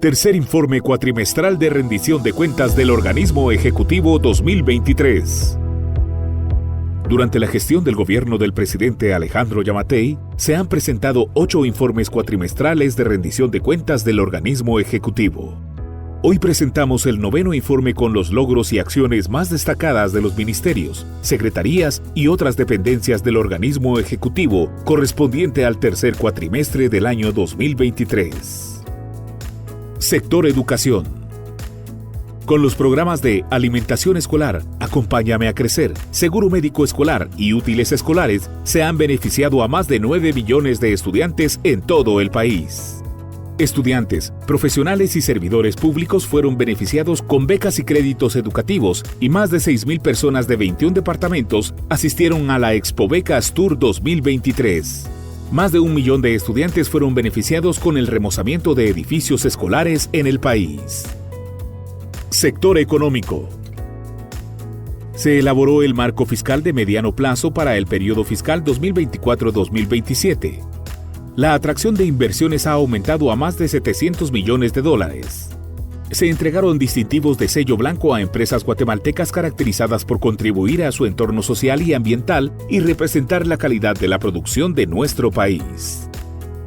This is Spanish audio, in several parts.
Tercer informe cuatrimestral de rendición de cuentas del Organismo Ejecutivo 2023. Durante la gestión del gobierno del presidente Alejandro Yamatei, se han presentado 8 informes cuatrimestrales de rendición de cuentas del Organismo Ejecutivo. Hoy presentamos el 9º informe con los logros y acciones más destacadas de los ministerios, secretarías y otras dependencias del Organismo Ejecutivo correspondiente al tercer cuatrimestre del año 2023. Sector Educación. Con los programas de Alimentación Escolar, Acompáñame a Crecer, Seguro Médico Escolar y Útiles Escolares, se han beneficiado a más de 9 millones de estudiantes en todo el país. Estudiantes, profesionales y servidores públicos fueron beneficiados con becas y créditos educativos y más de 6,000 personas de 21 departamentos asistieron a la Expo Becas Tour 2023. Más de 1 millón de estudiantes fueron beneficiados con el remozamiento de edificios escolares en el país. Sector económico. Se elaboró el marco fiscal de mediano plazo para el periodo fiscal 2024-2027. La atracción de inversiones ha aumentado a más de $700 millones. Se entregaron distintivos de sello blanco a empresas guatemaltecas caracterizadas por contribuir a su entorno social y ambiental y representar la calidad de la producción de nuestro país.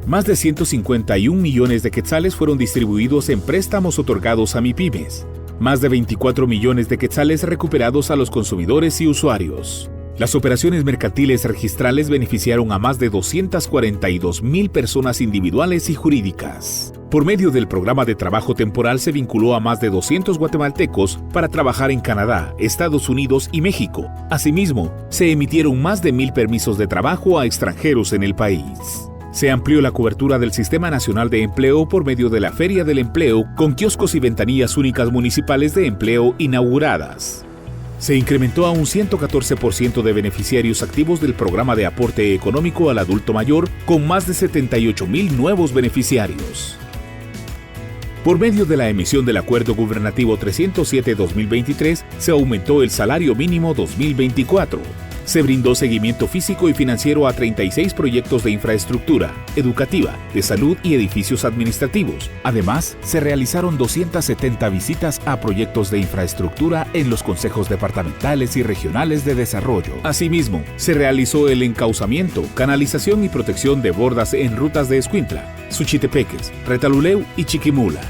Más de 151 millones de quetzales fueron distribuidos en préstamos otorgados a MIPYMES. Más de 24 millones de quetzales recuperados a los consumidores y usuarios. Las operaciones mercantiles registrales beneficiaron a más de 242,000 personas individuales y jurídicas. Por medio del programa de trabajo temporal se vinculó a más de 200 guatemaltecos para trabajar en Canadá, Estados Unidos y México. Asimismo, se emitieron más de 1,000 permisos de trabajo a extranjeros en el país. Se amplió la cobertura del Sistema Nacional de Empleo por medio de la Feria del Empleo, con kioscos y ventanillas únicas municipales de empleo inauguradas. Se incrementó a un 114% de beneficiarios activos del programa de aporte económico al adulto mayor, con más de 78,000 nuevos beneficiarios. Por medio de la emisión del Acuerdo Gubernativo 307-2023, se aumentó el salario mínimo 2024. Se brindó seguimiento físico y financiero a 36 proyectos de infraestructura, educativa, de salud y edificios administrativos. Además, se realizaron 270 visitas a proyectos de infraestructura en los consejos departamentales y regionales de desarrollo. Asimismo, se realizó el encauzamiento, canalización y protección de bordas en rutas de Escuintla, Suchitepeques, Retaluleu y Chiquimula.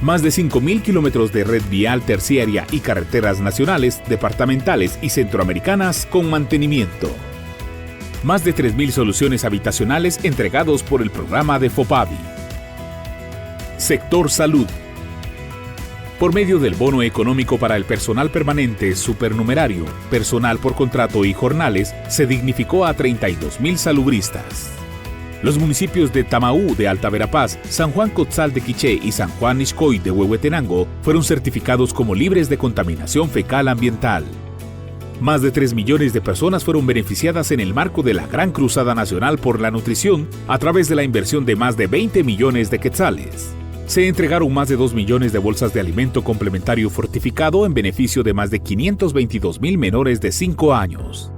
Más de 5,000 kilómetros de red vial terciaria y carreteras nacionales, departamentales y centroamericanas con mantenimiento. Más de 3,000 soluciones habitacionales entregados por el programa de FOPAVI. Sector Salud. Por medio del bono económico para el personal permanente, supernumerario, personal por contrato y jornales, se dignificó a 32,000 salubristas. Los municipios de Tamaú de Alta Verapaz, San Juan Cotzal de Quiché y San Juan Ixcoy de Huehuetenango fueron certificados como libres de contaminación fecal ambiental. Más de 3 millones de personas fueron beneficiadas en el marco de la Gran Cruzada Nacional por la Nutrición a través de la inversión de más de 20 millones de quetzales. Se entregaron más de 2 millones de bolsas de alimento complementario fortificado en beneficio de más de 522,000 menores de 5 años.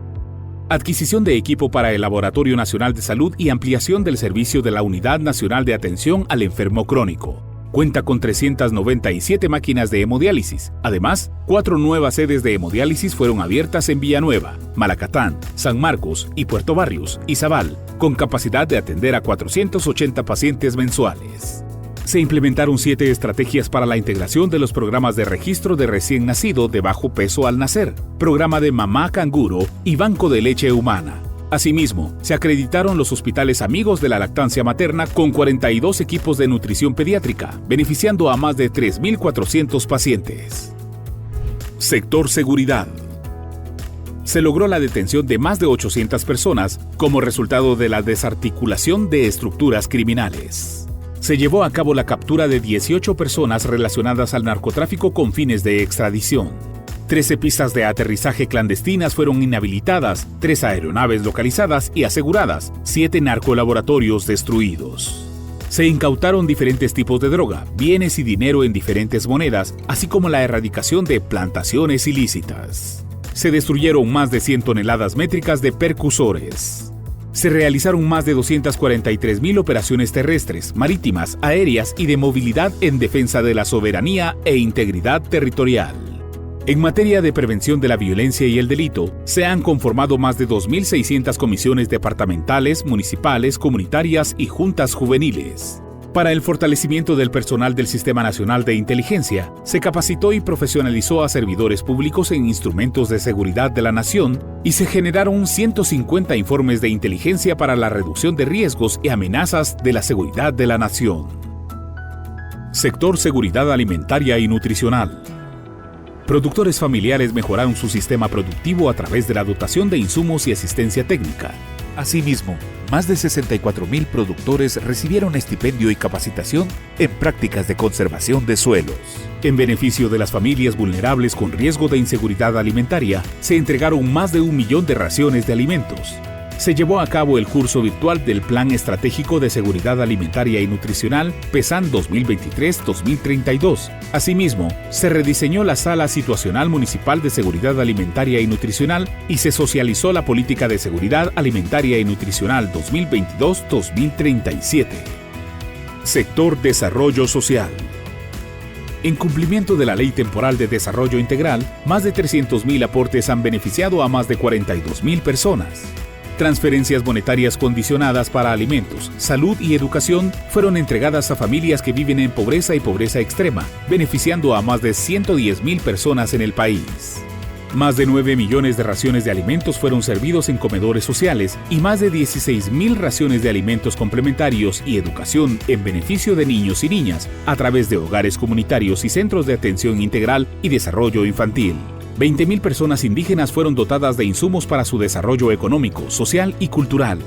Adquisición de equipo para el Laboratorio Nacional de Salud y ampliación del servicio de la Unidad Nacional de Atención al Enfermo Crónico. Cuenta con 397 máquinas de hemodiálisis. Además, 4 nuevas sedes de hemodiálisis fueron abiertas en Villanueva, Malacatán, San Marcos y Puerto Barrios, Izabal, con capacidad de atender a 480 pacientes mensuales. Se implementaron 7 estrategias para la integración de los programas de registro de recién nacido de bajo peso al nacer, programa de mamá canguro y banco de leche humana. Asimismo, se acreditaron los hospitales amigos de la lactancia materna con 42 equipos de nutrición pediátrica, beneficiando a más de 3,400 pacientes. Sector Seguridad. Se logró la detención de más de 800 personas como resultado de la desarticulación de estructuras criminales. Se llevó a cabo la captura de 18 personas relacionadas al narcotráfico con fines de extradición. 13 pistas de aterrizaje clandestinas fueron inhabilitadas, 3 aeronaves localizadas y aseguradas, 7 narcolaboratorios destruidos. Se incautaron diferentes tipos de droga, bienes y dinero en diferentes monedas, así como la erradicación de plantaciones ilícitas. Se destruyeron más de 100 toneladas métricas de percusores. Se realizaron más de 243.000 operaciones terrestres, marítimas, aéreas y de movilidad en defensa de la soberanía e integridad territorial. En materia de prevención de la violencia y el delito, se han conformado más de 2.600 comisiones departamentales, municipales, comunitarias y juntas juveniles. Para el fortalecimiento del personal del Sistema Nacional de Inteligencia, se capacitó y profesionalizó a servidores públicos en instrumentos de seguridad de la nación y se generaron 150 informes de inteligencia para la reducción de riesgos y amenazas de la seguridad de la nación. Sector Seguridad Alimentaria y Nutricional. Productores familiares mejoraron su sistema productivo a través de la dotación de insumos y asistencia técnica. Asimismo, más de 64.000 productores recibieron estipendio y capacitación en prácticas de conservación de suelos. En beneficio de las familias vulnerables con riesgo de inseguridad alimentaria, se entregaron más de 1 millón de raciones de alimentos. Se llevó a cabo el curso virtual del Plan Estratégico de Seguridad Alimentaria y Nutricional PESAN 2023-2032. Asimismo, se rediseñó la Sala Situacional Municipal de Seguridad Alimentaria y Nutricional y se socializó la Política de Seguridad Alimentaria y Nutricional 2022-2037. Sector Desarrollo Social. En cumplimiento de la Ley Temporal de Desarrollo Integral, más de 300.000 aportes han beneficiado a más de 42.000 personas. Transferencias monetarias condicionadas para alimentos, salud y educación fueron entregadas a familias que viven en pobreza y pobreza extrema, beneficiando a más de 110.000 personas en el país. Más de 9 millones de raciones de alimentos fueron servidos en comedores sociales y más de 16.000 raciones de alimentos complementarios y educación en beneficio de niños y niñas a través de hogares comunitarios y centros de atención integral y desarrollo infantil. 20.000 personas indígenas fueron dotadas de insumos para su desarrollo económico, social y cultural.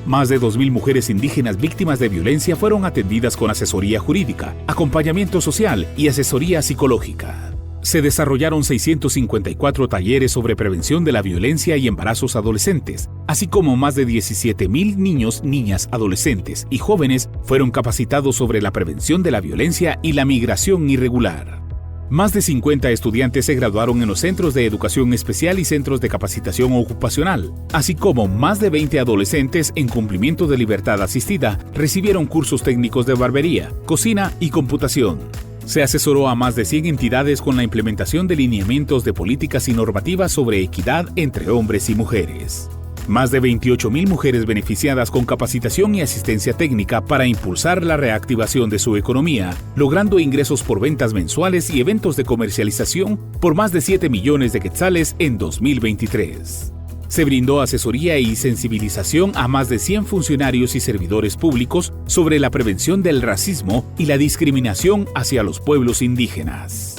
Más de 2.000 mujeres indígenas víctimas de violencia fueron atendidas con asesoría jurídica, acompañamiento social y asesoría psicológica. Se desarrollaron 654 talleres sobre prevención de la violencia y embarazos adolescentes, así como más de 17.000 niños, niñas, adolescentes y jóvenes fueron capacitados sobre la prevención de la violencia y la migración irregular. Más de 50 estudiantes se graduaron en los centros de educación especial y centros de capacitación ocupacional, así como más de 20 adolescentes en cumplimiento de libertad asistida recibieron cursos técnicos de barbería, cocina y computación. Se asesoró a más de 100 entidades con la implementación de lineamientos de políticas y normativas sobre equidad entre hombres y mujeres. Más de 28.000 mujeres beneficiadas con capacitación y asistencia técnica para impulsar la reactivación de su economía, logrando ingresos por ventas mensuales y eventos de comercialización por más de 7 millones de quetzales en 2023. Se brindó asesoría y sensibilización a más de 100 funcionarios y servidores públicos sobre la prevención del racismo y la discriminación hacia los pueblos indígenas.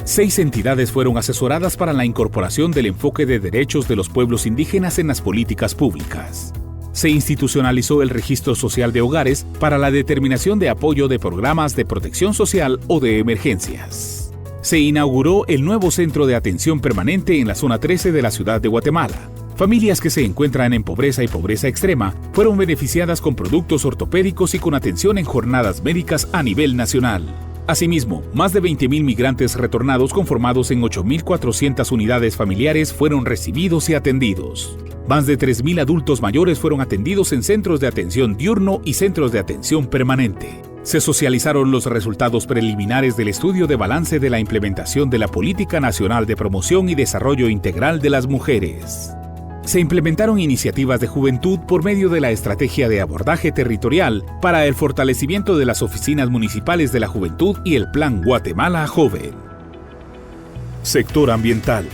6 entidades fueron asesoradas para la incorporación del enfoque de derechos de los pueblos indígenas en las políticas públicas. Se institucionalizó el Registro Social de Hogares para la determinación de apoyo de programas de protección social o de emergencias. Se inauguró el nuevo Centro de Atención Permanente en la Zona 13 de la ciudad de Guatemala. Familias que se encuentran en pobreza y pobreza extrema fueron beneficiadas con productos ortopédicos y con atención en jornadas médicas a nivel nacional. Asimismo, más de 20.000 migrantes retornados conformados en 8.400 unidades familiares fueron recibidos y atendidos. Más de 3.000 adultos mayores fueron atendidos en centros de atención diurno y centros de atención permanente. Se socializaron los resultados preliminares del estudio de balance de la implementación de la Política Nacional de Promoción y Desarrollo Integral de las Mujeres. Se implementaron iniciativas de juventud por medio de la Estrategia de Abordaje Territorial para el fortalecimiento de las oficinas municipales de la juventud y el Plan Guatemala Joven. Sector ambiental.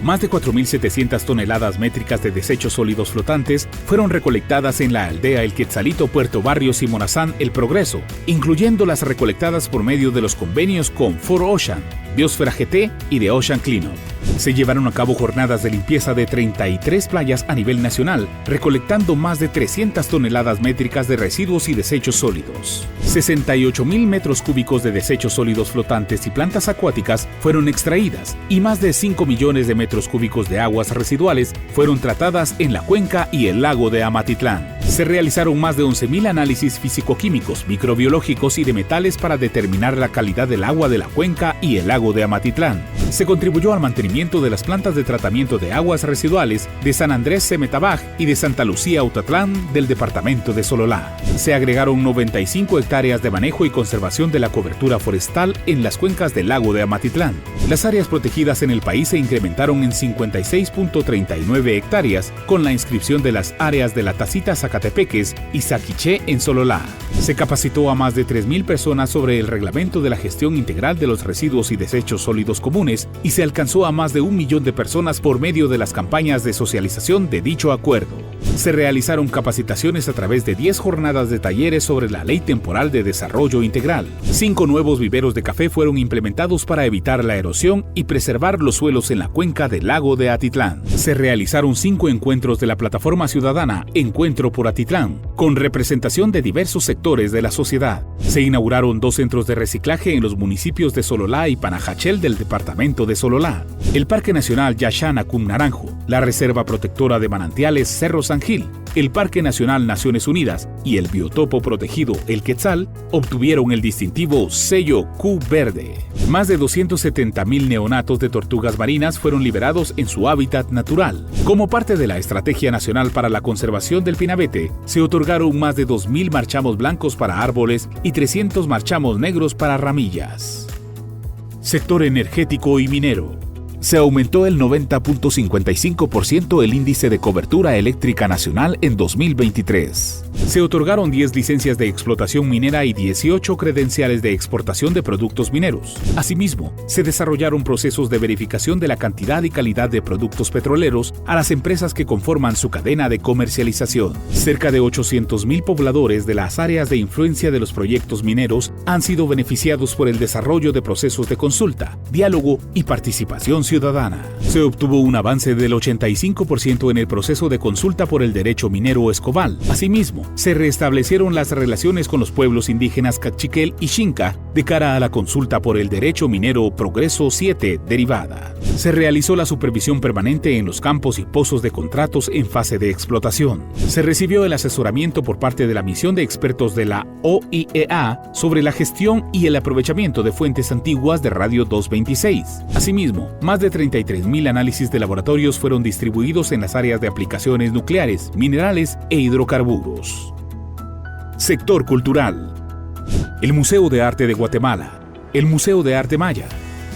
Más de 4.700 toneladas métricas de desechos sólidos flotantes fueron recolectadas en la aldea El Quetzalito, Puerto Barrios y Morazán, El Progreso, incluyendo las recolectadas por medio de los convenios con 4Ocean, Biosfera GT y The Ocean Cleanup. Se llevaron a cabo jornadas de limpieza de 33 playas a nivel nacional, recolectando más de 300 toneladas métricas de residuos y desechos sólidos. 68.000 metros cúbicos de desechos sólidos flotantes y plantas acuáticas fueron extraídas y más de 5 millones de metros cúbicos de aguas residuales fueron tratadas en la cuenca y el lago de Amatitlán. Se realizaron más de 11.000 análisis físico-químicos, microbiológicos y de metales para determinar la calidad del agua de la cuenca y el lago de Amatitlán. Se contribuyó al mantenimiento de las plantas de tratamiento de aguas residuales de San Andrés Semetabaj y de Santa Lucía Autatlán del departamento de Sololá. Se agregaron 95 hectáreas de manejo y conservación de la cobertura forestal en las cuencas del lago de Amatitlán. Las áreas protegidas en el país se incrementaron en 56.39 hectáreas con la inscripción de las áreas de La Tacita Zacatepeques y Zaquiché en Sololá. Se capacitó a más de 3.000 personas sobre el reglamento de la gestión integral de los residuos y desechos sólidos comunes y se alcanzó a más de 1 millón de personas por medio de las campañas de socialización de dicho acuerdo. Se realizaron capacitaciones a través de 10 jornadas de talleres sobre la Ley Temporal de Desarrollo Integral. 5 nuevos viveros de café fueron implementados para evitar la erosión y preservar los suelos en la cuenca del lago de Atitlán. Se realizaron 5 encuentros de la plataforma ciudadana Encuentro por Atitlán, con representación de diversos sectores de la sociedad. Se inauguraron 2 centros de reciclaje en los municipios de Sololá y Panajachel del departamento de Sololá. El Parque Nacional Yaxana-Cum Naranjo, la Reserva Protectora de Manantiales Cerro San Gil, el Parque Nacional Naciones Unidas y el Biotopo Protegido El Quetzal obtuvieron el distintivo sello Q Verde. Más de 270.000 neonatos de tortugas marinas fueron liberados en su hábitat natural. Como parte de la Estrategia Nacional para la Conservación del Pinabete, se otorgaron más de 2.000 marchamos blancos para árboles y 300 marchamos negros para ramillas. Sector energético y minero. Se aumentó el 90.55% el índice de cobertura eléctrica nacional en 2023. Se otorgaron 10 licencias de explotación minera y 18 credenciales de exportación de productos mineros. Asimismo, se desarrollaron procesos de verificación de la cantidad y calidad de productos petroleros a las empresas que conforman su cadena de comercialización. Cerca de 800.000 pobladores de las áreas de influencia de los proyectos mineros han sido beneficiados por el desarrollo de procesos de consulta, diálogo y participación ciudadana. Se obtuvo un avance del 85% en el proceso de consulta por el derecho minero Escobal. Asimismo, se restablecieron las relaciones con los pueblos indígenas Cachiquel y Xinca de cara a la consulta por el derecho minero Progreso 7 derivada. Se realizó la supervisión permanente en los campos y pozos de contratos en fase de explotación. Se recibió el asesoramiento por parte de la misión de expertos de la OIEA sobre la gestión y el aprovechamiento de fuentes antiguas de Radio 226. Asimismo, más de 33.000 análisis de laboratorios fueron distribuidos en las áreas de aplicaciones nucleares, minerales e hidrocarburos. Sector cultural. El Museo de Arte de Guatemala, el Museo de Arte Maya,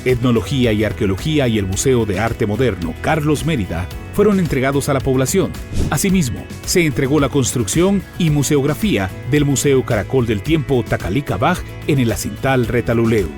Etnología y Arqueología y el Museo de Arte Moderno Carlos Mérida fueron entregados a la población. Asimismo, se entregó la construcción y museografía del Museo Caracol del Tiempo Tacalica-Baj en el Acintal Retaluleu.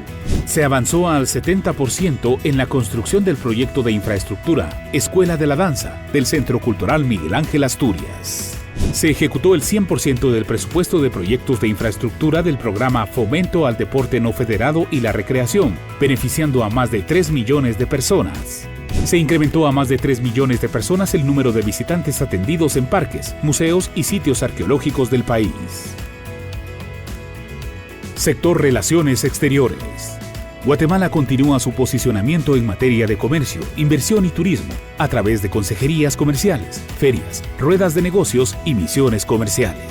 Se avanzó al 70% en la construcción del proyecto de infraestructura Escuela de la Danza del Centro Cultural Miguel Ángel Asturias. Se ejecutó el 100% del presupuesto de proyectos de infraestructura del programa Fomento al Deporte No Federado y la Recreación, beneficiando a más de 3 millones de personas. Se incrementó a más de 3 millones de personas el número de visitantes atendidos en parques, museos y sitios arqueológicos del país. Sector Relaciones Exteriores. Guatemala continúa su posicionamiento en materia de comercio, inversión y turismo a través de consejerías comerciales, ferias, ruedas de negocios y misiones comerciales.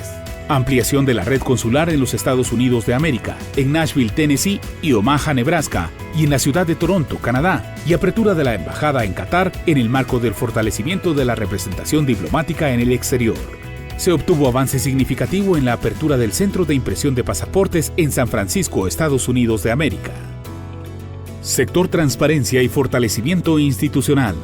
Ampliación de la red consular en los Estados Unidos de América, en Nashville, Tennessee y Omaha, Nebraska, y en la ciudad de Toronto, Canadá, y apertura de la embajada en Qatar en el marco del fortalecimiento de la representación diplomática en el exterior. Se obtuvo avance significativo en la apertura del Centro de Impresión de Pasaportes en San Francisco, Estados Unidos de América. Sector Transparencia y Fortalecimiento Institucional.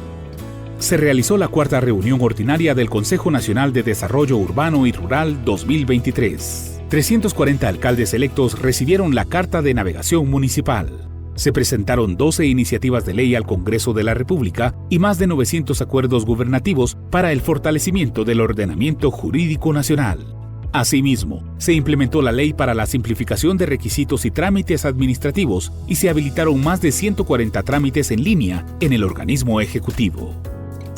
Se realizó la 4ª reunión ordinaria del Consejo Nacional de Desarrollo Urbano y Rural 2023. 340 alcaldes electos recibieron la Carta de Navegación Municipal. Se presentaron 12 iniciativas de ley al Congreso de la República y más de 900 acuerdos gubernativos para el fortalecimiento del ordenamiento jurídico nacional. Asimismo, se implementó la ley para la simplificación de requisitos y trámites administrativos y se habilitaron más de 140 trámites en línea en el organismo ejecutivo.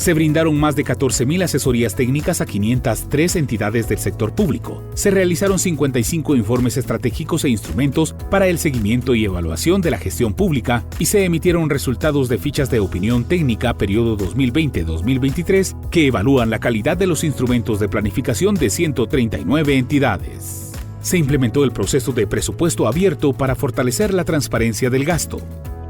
Se brindaron más de 14.000 asesorías técnicas a 503 entidades del sector público. Se realizaron 55 informes estratégicos e instrumentos para el seguimiento y evaluación de la gestión pública y se emitieron resultados de fichas de opinión técnica periodo 2020-2023 que evalúan la calidad de los instrumentos de planificación de 139 entidades. Se implementó el proceso de presupuesto abierto para fortalecer la transparencia del gasto.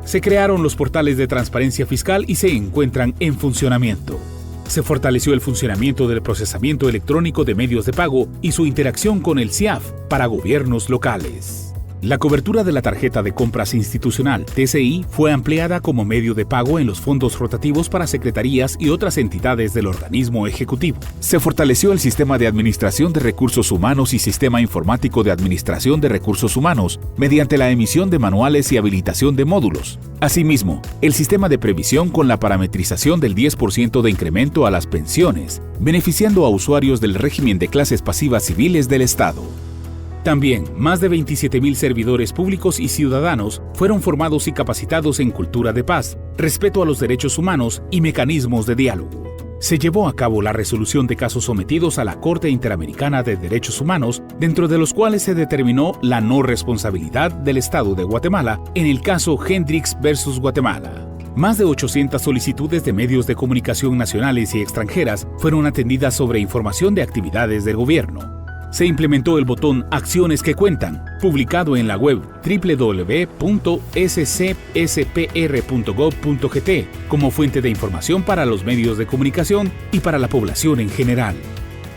Se crearon los portales de transparencia fiscal y se encuentran en funcionamiento. Se fortaleció el funcionamiento del procesamiento electrónico de medios de pago y su interacción con el CIAF para gobiernos locales. La cobertura de la tarjeta de compras institucional, TCI, fue ampliada como medio de pago en los fondos rotativos para secretarías y otras entidades del organismo ejecutivo. Se fortaleció el sistema de administración de recursos humanos y sistema informático de administración de recursos humanos mediante la emisión de manuales y habilitación de módulos. Asimismo, el sistema de previsión con la parametrización del 10% de incremento a las pensiones, beneficiando a usuarios del régimen de clases pasivas civiles del Estado. También, más de 27.000 servidores públicos y ciudadanos fueron formados y capacitados en cultura de paz, respeto a los derechos humanos y mecanismos de diálogo. Se llevó a cabo la resolución de casos sometidos a la Corte Interamericana de Derechos Humanos, dentro de los cuales se determinó la no responsabilidad del Estado de Guatemala en el caso Hendrix versus Guatemala. Más de 800 solicitudes de medios de comunicación nacionales y extranjeras fueron atendidas sobre información de actividades del gobierno. Se implementó el botón Acciones que Cuentan, publicado en la web www.scspr.gov.gt como fuente de información para los medios de comunicación y para la población en general.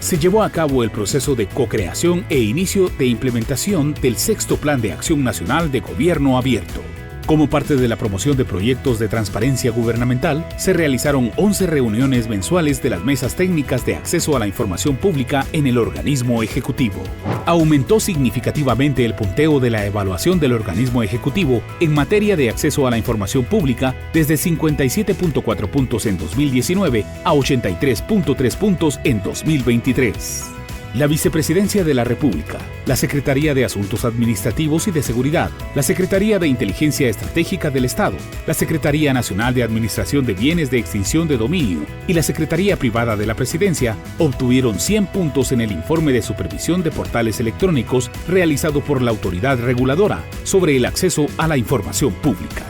Se llevó a cabo el proceso de co-creación e inicio de implementación del Sexto Plan de Acción Nacional de Gobierno Abierto. Como parte de la promoción de proyectos de transparencia gubernamental, se realizaron 11 reuniones mensuales de las mesas técnicas de acceso a la información pública en el organismo ejecutivo. Aumentó significativamente el punteo de la evaluación del organismo ejecutivo en materia de acceso a la información pública desde 57.4 puntos en 2019 a 83.3 puntos en 2023. La Vicepresidencia de la República, la Secretaría de Asuntos Administrativos y de Seguridad, la Secretaría de Inteligencia Estratégica del Estado, la Secretaría Nacional de Administración de Bienes de Extinción de Dominio y la Secretaría Privada de la Presidencia obtuvieron 100 puntos en el informe de supervisión de portales electrónicos realizado por la autoridad reguladora sobre el acceso a la información pública.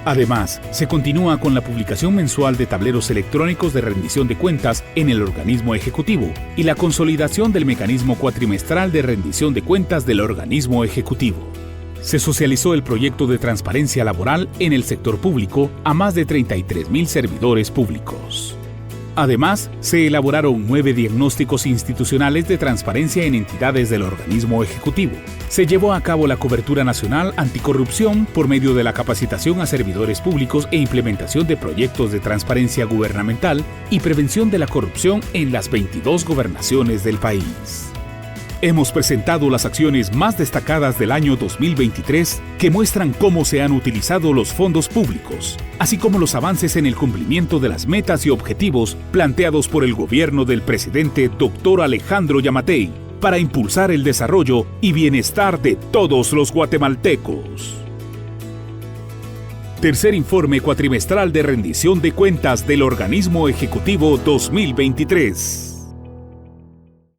Además, se continúa con la publicación mensual de tableros electrónicos de rendición de cuentas en el organismo ejecutivo y la consolidación del mecanismo cuatrimestral de rendición de cuentas del organismo ejecutivo. Se socializó el proyecto de transparencia laboral en el sector público a más de 33.000 servidores públicos. Además, se elaboraron 9 diagnósticos institucionales de transparencia en entidades del organismo ejecutivo. Se llevó a cabo la cobertura nacional anticorrupción por medio de la capacitación a servidores públicos e implementación de proyectos de transparencia gubernamental y prevención de la corrupción en las 22 gobernaciones del país. Hemos presentado las acciones más destacadas del año 2023 que muestran cómo se han utilizado los fondos públicos, así como los avances en el cumplimiento de las metas y objetivos planteados por el gobierno del presidente Dr. Alejandro Yamatei para impulsar el desarrollo y bienestar de todos los guatemaltecos. Tercer informe cuatrimestral de rendición de cuentas del organismo ejecutivo 2023.